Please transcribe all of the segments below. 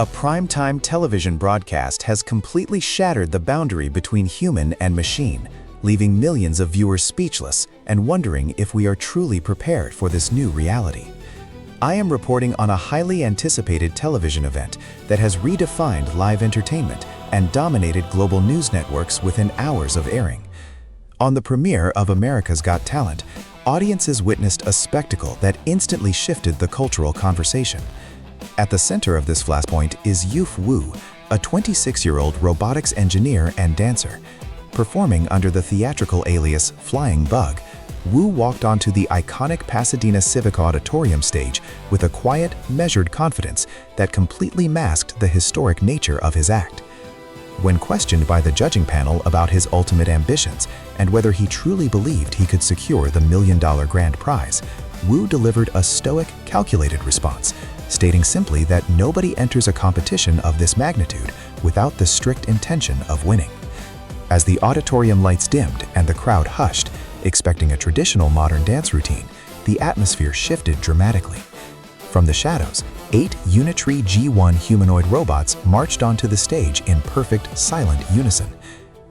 A primetime television broadcast has completely shattered the boundary between human and machine, leaving millions of viewers speechless and wondering if we are truly prepared for this new reality. I am reporting on a highly anticipated television event that has redefined live entertainment and dominated global news networks within hours of airing. On the premiere of America's Got Talent, audiences witnessed a spectacle that instantly shifted the cultural conversation. At the center of this flashpoint is Euf Woo, a 26-year-old robotics engineer and dancer. Performing under the theatrical alias Flying Bug, Woo walked onto the iconic Pasadena Civic Auditorium stage with a quiet, measured confidence that completely masked the historic nature of his act. When questioned by the judging panel about his ultimate ambitions and whether he truly believed he could secure the $1 million grand prize, Woo delivered a stoic, calculated response, stating simply that nobody enters a competition of this magnitude without the strict intention of winning. As the auditorium lights dimmed and the crowd hushed, expecting a traditional modern dance routine, the atmosphere shifted dramatically. From the shadows, 8 Unitree G1 humanoid robots marched onto the stage in perfect, silent unison.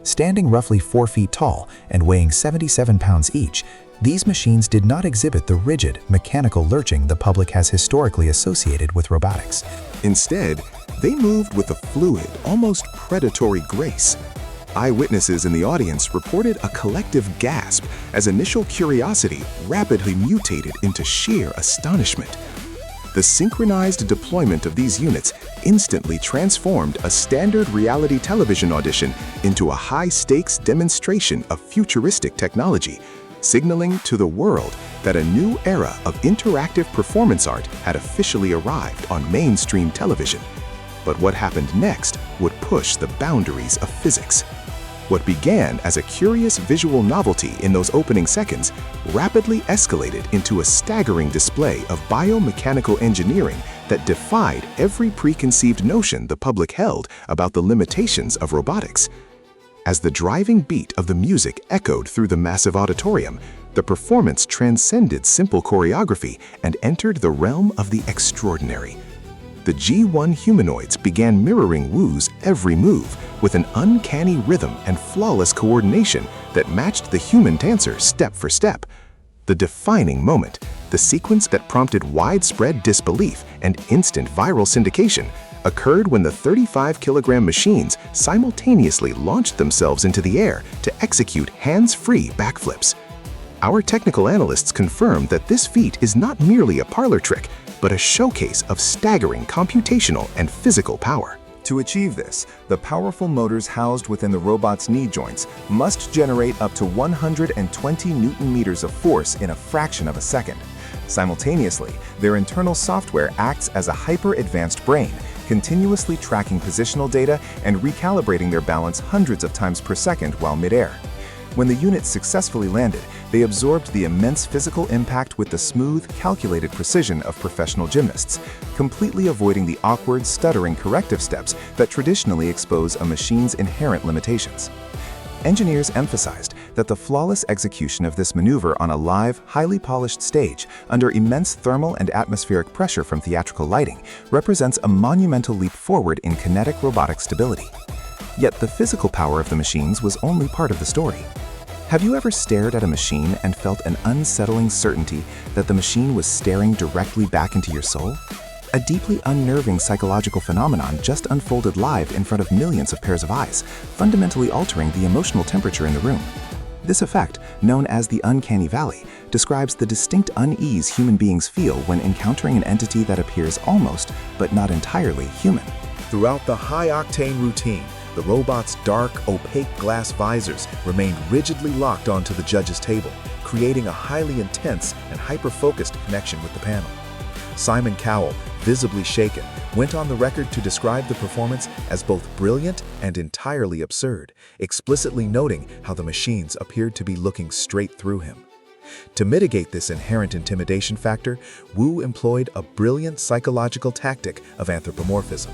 Standing roughly 4 feet tall and weighing 77 pounds each, these machines did not exhibit the rigid, mechanical lurching the public has historically associated with robotics. Instead, they moved with a fluid, almost predatory grace. Eyewitnesses in the audience reported a collective gasp as initial curiosity rapidly mutated into sheer astonishment. The synchronized deployment of these units instantly transformed a standard reality television audition into a high-stakes demonstration of futuristic technology, signaling to the world that a new era of interactive performance art had officially arrived on mainstream television. But what happened next would push the boundaries of physics. What began as a curious visual novelty in those opening seconds rapidly escalated into a staggering display of biomechanical engineering that defied every preconceived notion the public held about the limitations of robotics. As the driving beat of the music echoed through the massive auditorium, the performance transcended simple choreography and entered the realm of the extraordinary. The G1 humanoids began mirroring Woo's every move with an uncanny rhythm and flawless coordination that matched the human dancer step for step. The defining moment, the sequence that prompted widespread disbelief and instant viral syndication, occurred when the 35-kilogram machines simultaneously launched themselves into the air to execute hands-free backflips. Our technical analysts confirmed that this feat is not merely a parlor trick, but a showcase of staggering computational and physical power. To achieve this, the powerful motors housed within the robot's knee joints must generate up to 120 newton-meters of force in a fraction of a second. Simultaneously, their internal software acts as a hyper-advanced brain, continuously tracking positional data and recalibrating their balance hundreds of times per second while midair. When the units successfully landed, they absorbed the immense physical impact with the smooth, calculated precision of professional gymnasts, completely avoiding the awkward, stuttering corrective steps that traditionally expose a machine's inherent limitations. Engineers emphasized that the flawless execution of this maneuver on a live, highly polished stage under immense thermal and atmospheric pressure from theatrical lighting represents a monumental leap forward in kinetic robotic stability. Yet the physical power of the machines was only part of the story. Have you ever stared at a machine and felt an unsettling certainty that the machine was staring directly back into your soul? A deeply unnerving psychological phenomenon just unfolded live in front of millions of pairs of eyes, fundamentally altering the emotional temperature in the room. This effect, known as the uncanny valley, describes the distinct unease human beings feel when encountering an entity that appears almost, but not entirely, human. Throughout the high-octane routine, the robot's dark, opaque glass visors remained rigidly locked onto the judge's table, creating a highly intense and hyper-focused connection with the panel. Simon Cowell, visibly shaken, went on the record to describe the performance as both brilliant and entirely absurd, explicitly noting how the machines appeared to be looking straight through him. To mitigate this inherent intimidation factor, Woo employed a brilliant psychological tactic of anthropomorphism.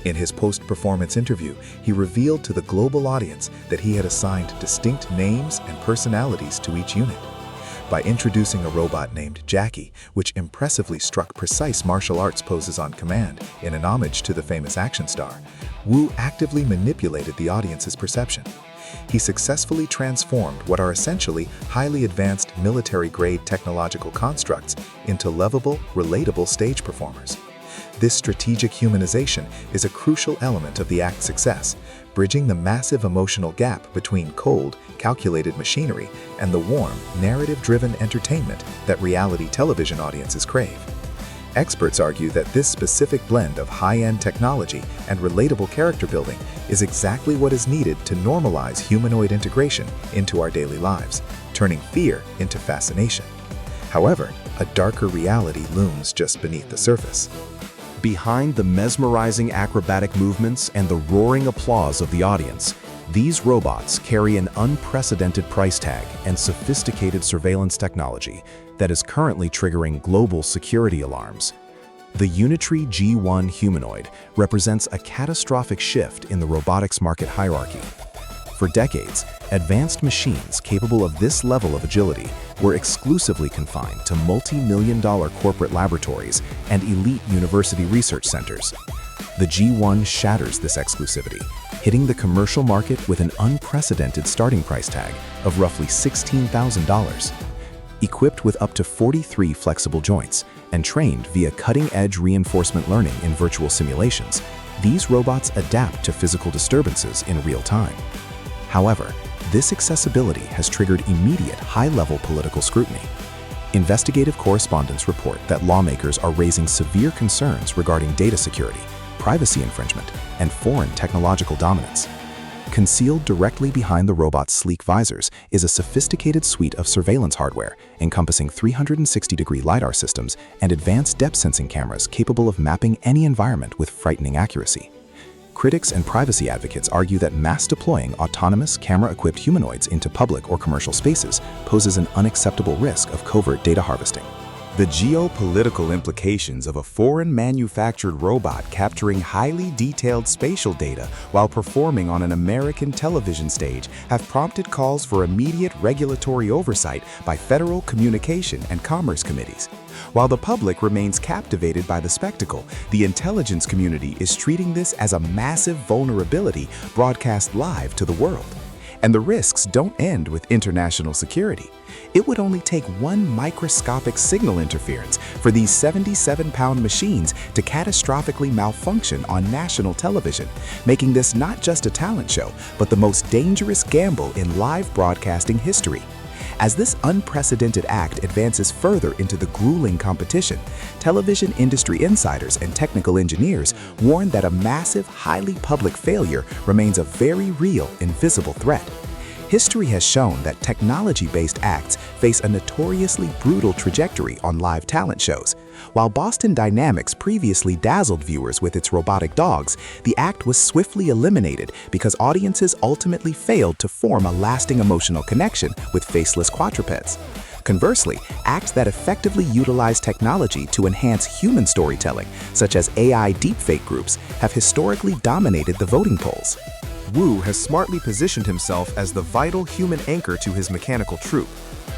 In his post-performance interview, he revealed to the global audience that he had assigned distinct names and personalities to each unit. by introducing a robot named Jackie, which impressively struck precise martial arts poses on command in an homage to the famous action star. Woo actively manipulated the audience's perception. He successfully transformed what are essentially highly advanced military-grade technological constructs into lovable, relatable stage performers. This strategic humanization is a crucial element of the act's success, bridging the massive emotional gap between cold, calculated machinery and the warm, narrative-driven entertainment that reality television audiences crave. Experts argue that this specific blend of high-end technology and relatable character building is exactly what is needed to normalize humanoid integration into our daily lives, turning fear into fascination. However, a darker reality looms just beneath the surface. Behind the mesmerizing acrobatic movements and the roaring applause of the audience, these robots carry an unprecedented price tag and sophisticated surveillance technology that is currently triggering global security alarms. The Unitree G1 Humanoid represents a catastrophic shift in the robotics market hierarchy. For decades, advanced machines capable of this level of agility were exclusively confined to multi-million-dollar corporate laboratories and elite university research centers. The G1 shatters this exclusivity, hitting the commercial market with an unprecedented starting price tag of roughly $16,000. Equipped with up to 43 flexible joints and trained via cutting-edge reinforcement learning in virtual simulations, these robots adapt to physical disturbances in real time. However, this accessibility has triggered immediate high-level political scrutiny. Investigative correspondents report that lawmakers are raising severe concerns regarding data security, privacy infringement, and foreign technological dominance. Concealed directly behind the robot's sleek visors is a sophisticated suite of surveillance hardware encompassing 360-degree LiDAR systems and advanced depth-sensing cameras capable of mapping any environment with frightening accuracy. Critics and privacy advocates argue that mass deploying autonomous, camera-equipped humanoids into public or commercial spaces poses an unacceptable risk of covert data harvesting. The geopolitical implications of a foreign-manufactured robot capturing highly detailed spatial data while performing on an American television stage have prompted calls for immediate regulatory oversight by federal communication and commerce committees. While the public remains captivated by the spectacle, the intelligence community is treating this as a massive vulnerability broadcast live to the world. And the risks don't end with international security. It would only take one microscopic signal interference for these 77-pound machines to catastrophically malfunction on national television, making this not just a talent show, but the most dangerous gamble in live broadcasting history. As this unprecedented act advances further into the grueling competition, television industry insiders and technical engineers warn that a massive, highly public failure remains a very real, invisible threat. History has shown that technology-based acts face a notoriously brutal trajectory on live talent shows. While Boston Dynamics previously dazzled viewers with its robotic dogs, the act was swiftly eliminated because audiences ultimately failed to form a lasting emotional connection with faceless quadrupeds. Conversely, acts that effectively utilize technology to enhance human storytelling, such as AI deepfake groups, have historically dominated the voting polls. Woo has smartly positioned himself as the vital human anchor to his mechanical troupe,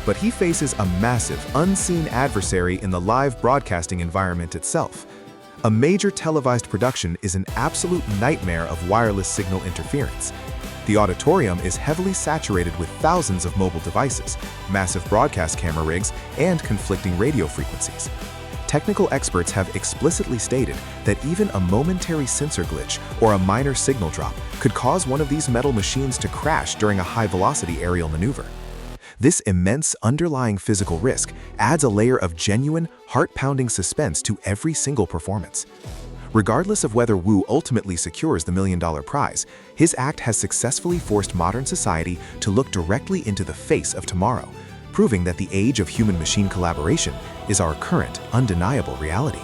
but he faces a massive, unseen adversary in the live broadcasting environment itself. A major televised production is an absolute nightmare of wireless signal interference. The auditorium is heavily saturated with thousands of mobile devices, massive broadcast camera rigs, and conflicting radio frequencies. Technical experts have explicitly stated that even a momentary sensor glitch or a minor signal drop could cause one of these metal machines to crash during a high-velocity aerial maneuver. This immense underlying physical risk adds a layer of genuine, heart-pounding suspense to every single performance. Regardless of whether Woo ultimately secures the $1 million prize, his act has successfully forced modern society to look directly into the face of tomorrow, proving that the age of human-machine collaboration is our current, undeniable reality.